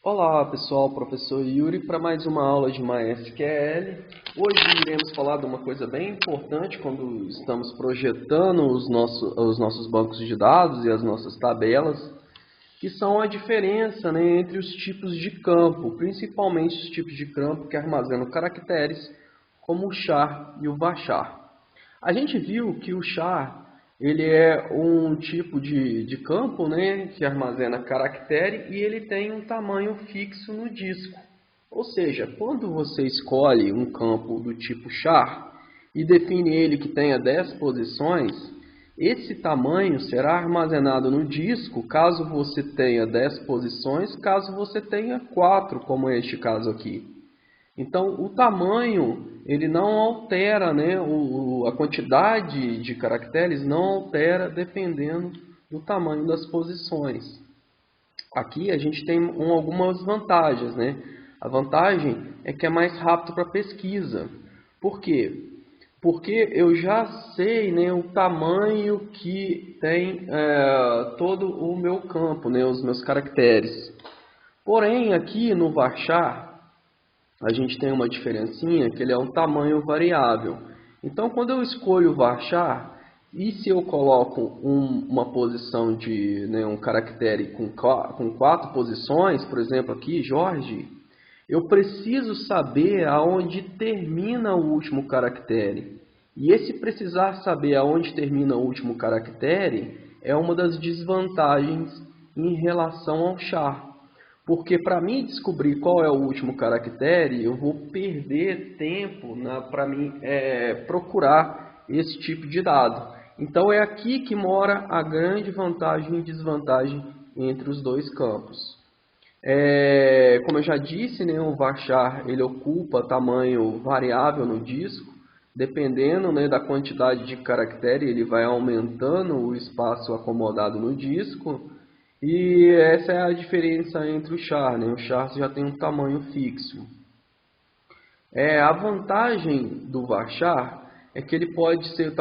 Olá pessoal, professor Yuri para mais uma aula de MySQL. Hoje iremos falar de uma coisa bem importante quando estamos projetando os nossos bancos de dados e as nossas tabelas, que são a diferença, né, entre os tipos de campo, principalmente os tipos de campo que armazenam caracteres, como o char e o varchar. A gente viu que o char ele é um tipo de campo, né, que armazena caractere e ele tem um tamanho fixo no disco. Ou seja, quando você escolhe um campo do tipo char e define ele que tenha 10 posições, esse tamanho será armazenado no disco caso você tenha 10 posições, caso você tenha 4, como é este caso aqui. Então, o tamanho ele não altera, né? A quantidade de caracteres não altera dependendo do tamanho das posições. Aqui a gente tem algumas vantagens, né? A vantagem é que é mais rápido para pesquisa. Por quê? Porque eu já sei, né, o tamanho que tem todo o meu campo, né, os meus caracteres. Porém, aqui no varchar, a gente tem uma diferencinha que ele é um tamanho variável. Então, quando eu escolho o varchar, e se eu coloco uma posição de um caractere com 4 posições, por exemplo aqui, Jorge, eu preciso saber aonde termina o último caractere. E esse precisar saber aonde termina o último caractere é uma das desvantagens em relação ao char. Porque para mim descobrir qual é o último caractere, eu vou perder tempo para mim procurar esse tipo de dado. Então é aqui que mora a grande vantagem e desvantagem entre os dois campos. Como eu já disse, né, o varchar ele ocupa tamanho variável no disco. Dependendo, né, da quantidade de caractere, ele vai aumentando o espaço acomodado no disco. E essa é a diferença entre o char, né? O char já tem um tamanho fixo. A vantagem do varchar é que ele pode ser,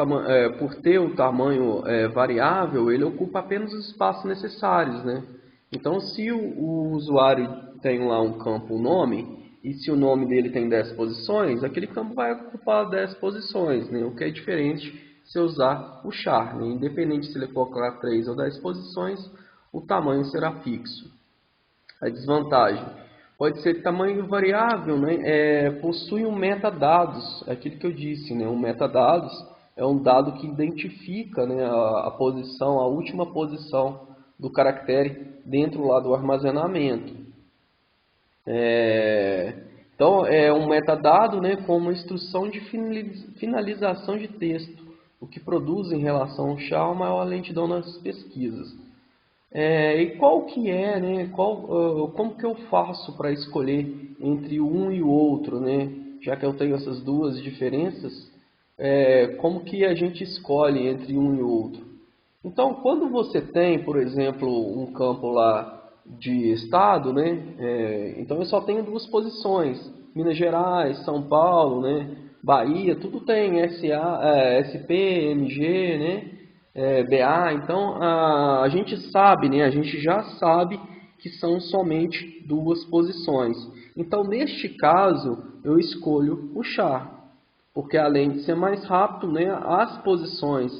por ter o tamanho variável, ele ocupa apenas os espaços necessários, né? Então, se o usuário tem lá um campo nome, e se o nome dele tem 10 posições, aquele campo vai ocupar 10 posições, né? O que é diferente se eu usar o char, né? Independente se ele colocar 3 ou 10 posições, o tamanho será fixo. A desvantagem pode ser tamanho variável, né? Possui um metadados, é aquilo que eu disse, né? Um metadados é um dado que identifica, né, a posição, a última posição do caractere dentro lá do armazenamento. Então, é um metadado, né, com uma instrução de finalização de texto, o que produz em relação ao char uma maior lentidão nas pesquisas. E qual que é, né? Como que eu faço para escolher entre um e o outro, né? Já que eu tenho essas duas diferenças, como que a gente escolhe entre um e outro? Então, quando você tem, por exemplo, um campo lá de estado, né? Então eu só tenho duas posições: Minas Gerais, São Paulo, né? Bahia, tudo tem SP, MG, né? BA, então a gente sabe, né, a gente já sabe que são somente duas posições. Então, neste caso, eu escolho o char, porque além de ser mais rápido, né, as posições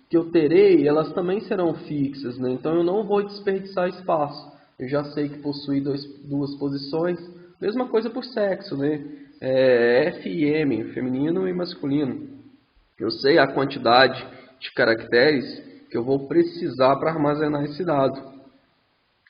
que eu terei, elas também serão fixas, né, então eu não vou desperdiçar espaço. Eu já sei que possui duas posições, mesma coisa por sexo, né, F e M, feminino e masculino. Eu sei a quantidade de caracteres que eu vou precisar para armazenar esse dado.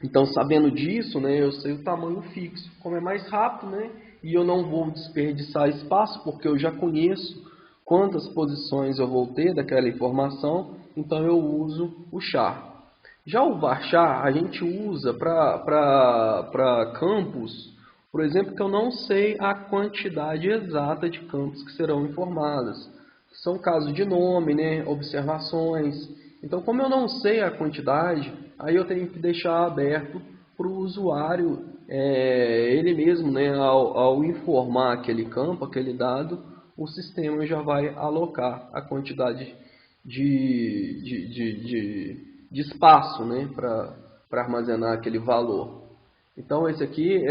Então, sabendo disso, né, eu sei o tamanho fixo. Como é mais rápido, né, e eu não vou desperdiçar espaço, porque eu já conheço quantas posições eu vou ter daquela informação, então eu uso o char. Já o varchar, a gente usa para campos, por exemplo, que eu não sei a quantidade exata de campos que serão informados. São casos de nome, né, observações. Então, como eu não sei a quantidade, aí eu tenho que deixar aberto para o usuário, ele mesmo, né, ao informar aquele campo, aquele dado, o sistema já vai alocar a quantidade de espaço, né, para armazenar aquele valor. Então esse aqui,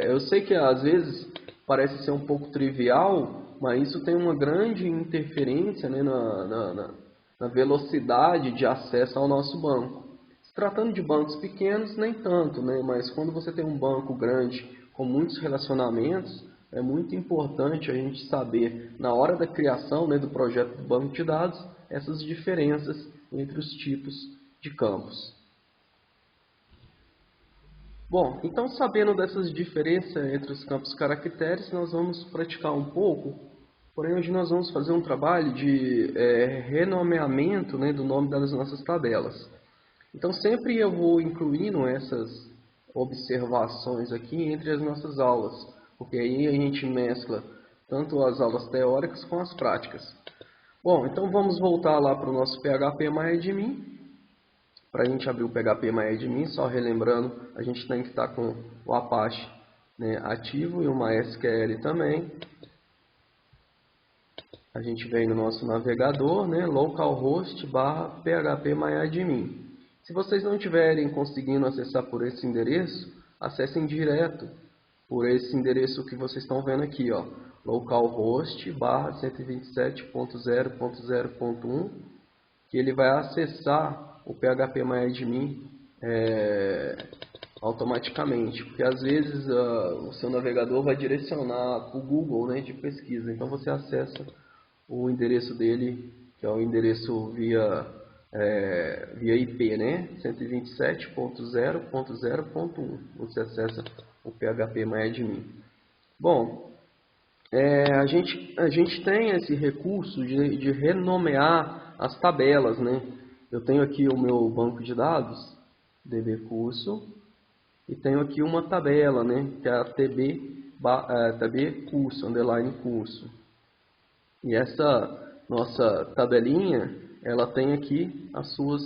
eu sei que às vezes parece ser um pouco trivial, mas isso tem uma grande interferência, né, na velocidade de acesso ao nosso banco. Se tratando de bancos pequenos, nem tanto, né, mas quando você tem um banco grande com muitos relacionamentos, é muito importante a gente saber, na hora da criação, né, do projeto do banco de dados, essas diferenças entre os tipos de campos. Bom, então sabendo dessas diferenças entre os campos caracteres, nós vamos praticar um pouco, porém hoje nós vamos fazer um trabalho de renomeamento, né, do nome das nossas tabelas. Então sempre eu vou incluindo essas observações aqui entre as nossas aulas, porque aí a gente mescla tanto as aulas teóricas com as práticas. Bom, então vamos voltar lá para o nosso PHP-MyAdmin. Para a gente abrir o PHP-MyAdmin, só relembrando, a gente tem que estar com o Apache, né, ativo e o MySQL também. A gente vem no nosso navegador, né, localhost /php-myadmin. Se vocês não estiverem conseguindo acessar por esse endereço, acessem direto por esse endereço que vocês estão vendo aqui, ó, localhost /127.0.0.1, que ele vai acessar o PHP-MyAdmin automaticamente, porque às vezes o seu navegador vai direcionar para o Google, né, de pesquisa, então você acessa o endereço dele, que é o endereço via IP, né, 127.0.0.1, você acessa o PHP-MyAdmin. Bom, a gente tem esse recurso de renomear as tabelas, né? Eu tenho aqui o meu banco de dados, DB curso, e tenho aqui uma tabela, né? Que é a TB curso, underline curso. E essa nossa tabelinha, ela tem aqui as suas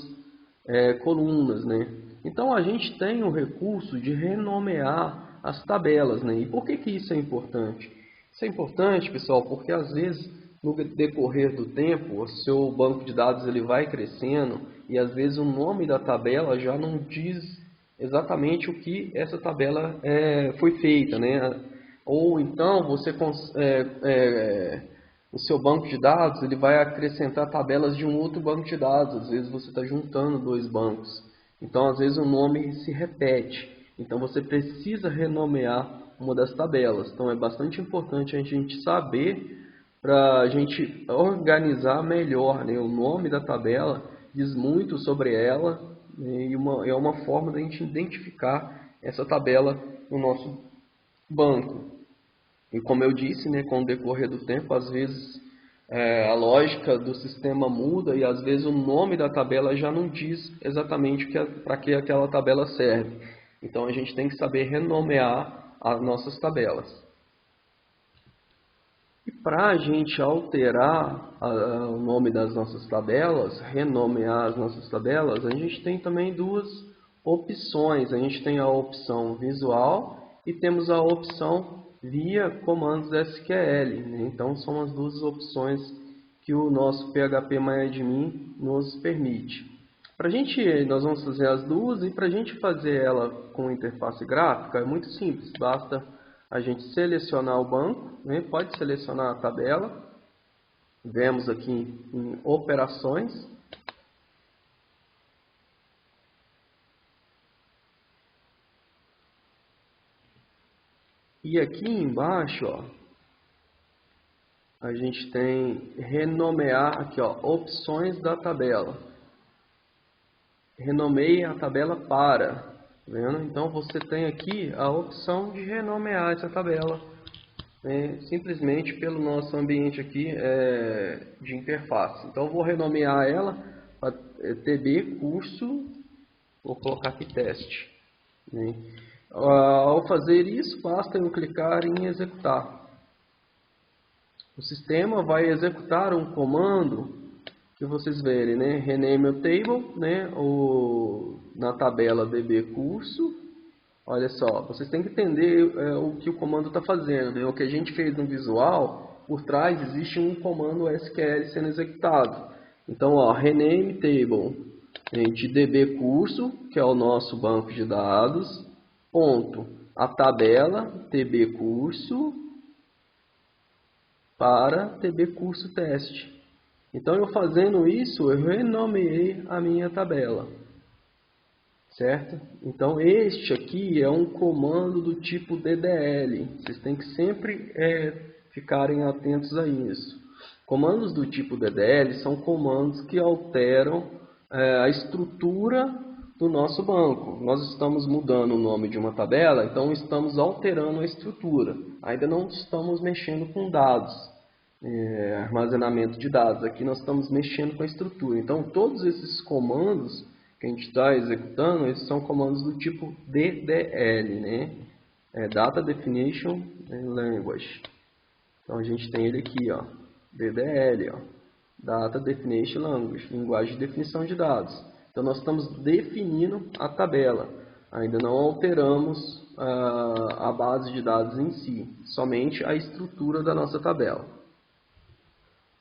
colunas, né? Então a gente tem o recurso de renomear as tabelas, né? E por que isso é importante? Isso é importante, pessoal, porque às vezes no decorrer do tempo, o seu banco de dados ele vai crescendo e às vezes o nome da tabela já não diz exatamente o que essa tabela foi feita, né? Ou então você o seu banco de dados ele vai acrescentar tabelas de um outro banco de dados. Às vezes você está juntando dois bancos. Então, às vezes o nome se repete. Então, você precisa renomear uma das tabelas. Então, é bastante importante a gente saber para a gente organizar melhor, né? O nome da tabela diz muito sobre ela, né? E é uma forma de a gente identificar essa tabela no nosso banco. E como eu disse, né, com o decorrer do tempo, às vezes a lógica do sistema muda e às vezes o nome da tabela já não diz exatamente para que aquela tabela serve. Então a gente tem que saber renomear as nossas tabelas. E para a gente alterar o nome das nossas tabelas, renomear as nossas tabelas, a gente tem também duas opções. A gente tem a opção visual e temos a opção via comandos SQL, né? Então são as duas opções que o nosso PHP-MyAdmin nos permite. Nós vamos fazer as duas e para a gente fazer ela com interface gráfica é muito simples, basta a gente selecionar o banco, né? Pode selecionar a tabela, vemos aqui em operações, e aqui embaixo, ó, a gente tem renomear aqui, ó, opções da tabela. Renomeie a tabela para, tá vendo? Então você tem aqui a opção de renomear essa tabela, né, simplesmente pelo nosso ambiente aqui de interface. Então eu vou renomear ela para TB curso, vou colocar aqui teste, né? Ao fazer isso, basta eu clicar em executar. O sistema vai executar um comando que vocês verem, né? Rename a table, né? Na tabela DB curso. Olha só, vocês têm que entender o que o comando está fazendo, né? O que a gente fez no visual, por trás existe um comando SQL sendo executado. Então, ó, rename table de DB curso, que é o nosso banco de dados. ponto, a tabela TB curso para TB curso teste. Então, eu fazendo isso, eu renomeei a minha tabela, certo? Então, este aqui é um comando do tipo DDL. Vocês têm que sempre ficarem atentos a isso. Comandos do tipo DDL são comandos que alteram a estrutura do nosso banco. Nós estamos mudando o nome de uma tabela, então estamos alterando a estrutura. Ainda não estamos mexendo com dados, armazenamento de dados. Aqui nós estamos mexendo com a estrutura. Então, todos esses comandos que a gente está executando, esses são comandos do tipo DDL, né? Data Definition Language. Então, a gente tem ele aqui, ó, DDL, ó, Data Definition Language, linguagem de definição de dados. Então, nós estamos definindo a tabela. Ainda não alteramos a base de dados em si, somente a estrutura da nossa tabela.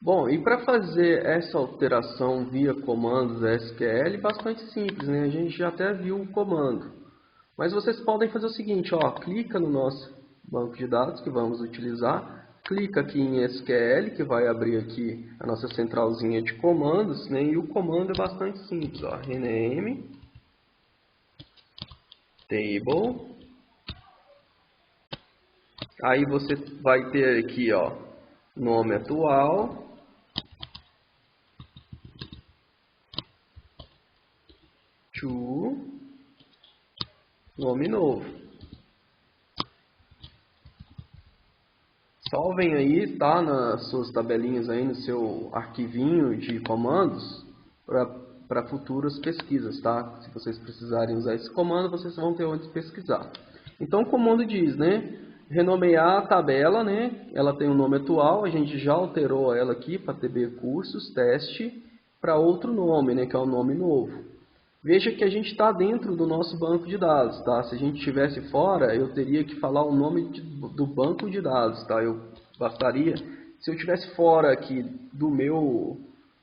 Bom, e para fazer essa alteração via comandos SQL, bastante simples, né? A gente já até viu o comando. Mas vocês podem fazer o seguinte, ó, clica no nosso banco de dados que vamos utilizar, clica aqui em SQL, que vai abrir aqui a nossa centralzinha de comandos, né? E o comando é bastante simples, ó, rename table. Aí você vai ter aqui, ó, nome atual, to nome novo. Salvem aí, tá, nas suas tabelinhas aí, no seu arquivinho de comandos para futuras pesquisas, tá? Se vocês precisarem usar esse comando, vocês vão ter onde pesquisar. Então, o comando diz, né, renomear a tabela, né? Ela tem um nome atual, a gente já alterou ela aqui para TB cursos, teste, para outro nome, né, que é o nome novo. Veja que a gente está dentro do nosso banco de dados, tá? Se a gente estivesse fora, eu teria que falar o nome do banco de dados, tá? Bastaria, se eu estivesse fora aqui do meu,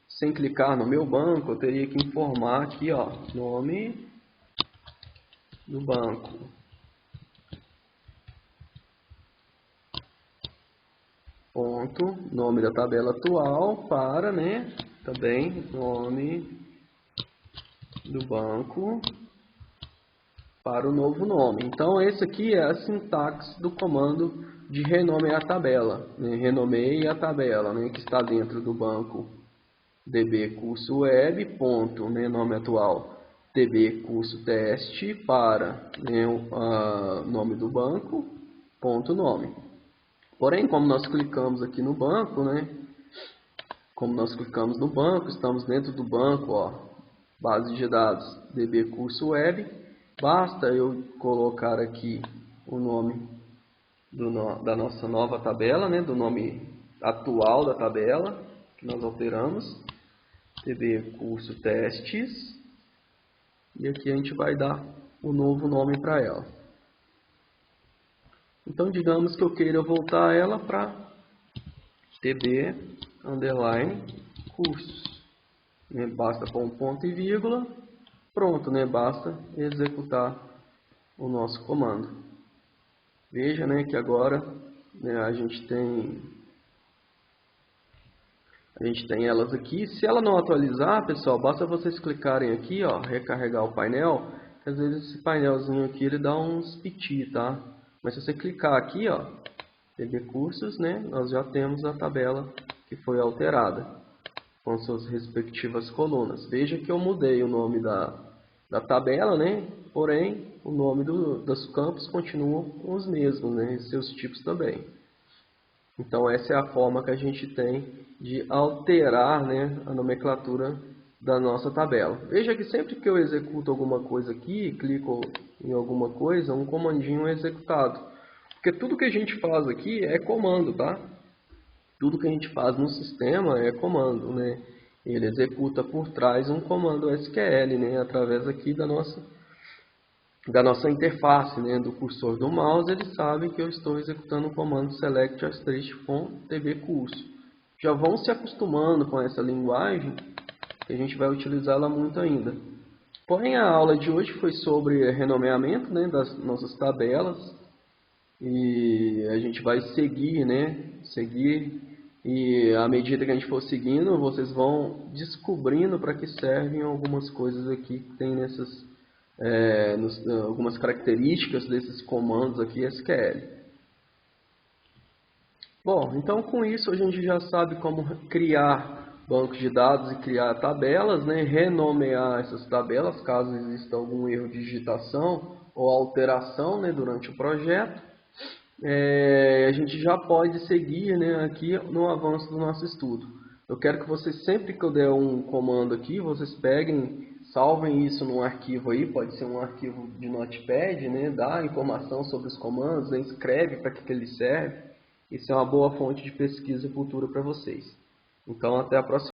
sem clicar no meu banco, eu teria que informar aqui, ó, nome do banco. Ponto, nome da tabela atual para, né, também nome do banco para o novo nome. Então, esse aqui é a sintaxe do comando de renomear a tabela. Né? Renomeie a tabela, né, que está dentro do banco db curso web, ponto, né, nome atual, db curso teste para, né, nome do banco, ponto nome. Porém, como nós clicamos aqui no banco, né, estamos dentro do banco, ó, base de dados db curso web, basta eu colocar aqui o nome da nossa nova tabela, né, do nome atual da tabela que nós alteramos, db curso testes, e aqui a gente vai dar o novo nome para ela. Então, digamos que eu queira voltar ela para tb underline cursos. Basta pôr um ponto e vírgula, pronto, né? Basta executar o nosso comando. Veja, né, que agora, né, a gente tem elas aqui. Se ela não atualizar, pessoal, basta vocês clicarem aqui, ó, recarregar o painel, que às vezes esse painelzinho aqui ele dá uns piti, tá? Mas se você clicar aqui, ó, TB cursos, né, nós já temos a tabela que foi alterada com suas respectivas colunas. Veja que eu mudei o nome da tabela, né? Porém, o nome dos campos continuam os mesmos, né? E seus tipos também. Então, essa é a forma que a gente tem de alterar, né, a nomenclatura da nossa tabela. Veja que sempre que eu executo alguma coisa aqui, clico em alguma coisa, um comandinho é executado. Porque tudo que a gente faz aqui é comando, tá? Tudo que a gente faz no sistema é comando, né? Ele executa por trás um comando SQL, né? Através aqui da nossa interface, né? Do cursor do mouse, ele sabe que eu estou executando o comando select asterisk com tb curso. Já vão se acostumando com essa linguagem, que a gente vai utilizá-la muito ainda. Porém, a aula de hoje foi sobre renomeamento, né, das nossas tabelas, e a gente vai seguir, né, e à medida que a gente for seguindo, vocês vão descobrindo para que servem algumas coisas aqui que tem algumas características desses comandos aqui SQL. Bom, então com isso a gente já sabe como criar bancos de dados e criar tabelas, né? Renomear essas tabelas caso exista algum erro de digitação ou alteração, né, durante o projeto. A gente já pode seguir, né, aqui no avanço do nosso estudo. Eu quero que vocês, sempre que eu der um comando aqui, vocês peguem, salvem isso num arquivo aí, pode ser um arquivo de Notepad, né, dá informação sobre os comandos, né, escreve para que ele serve. Isso é uma boa fonte de pesquisa futura para vocês. Então, até a próxima.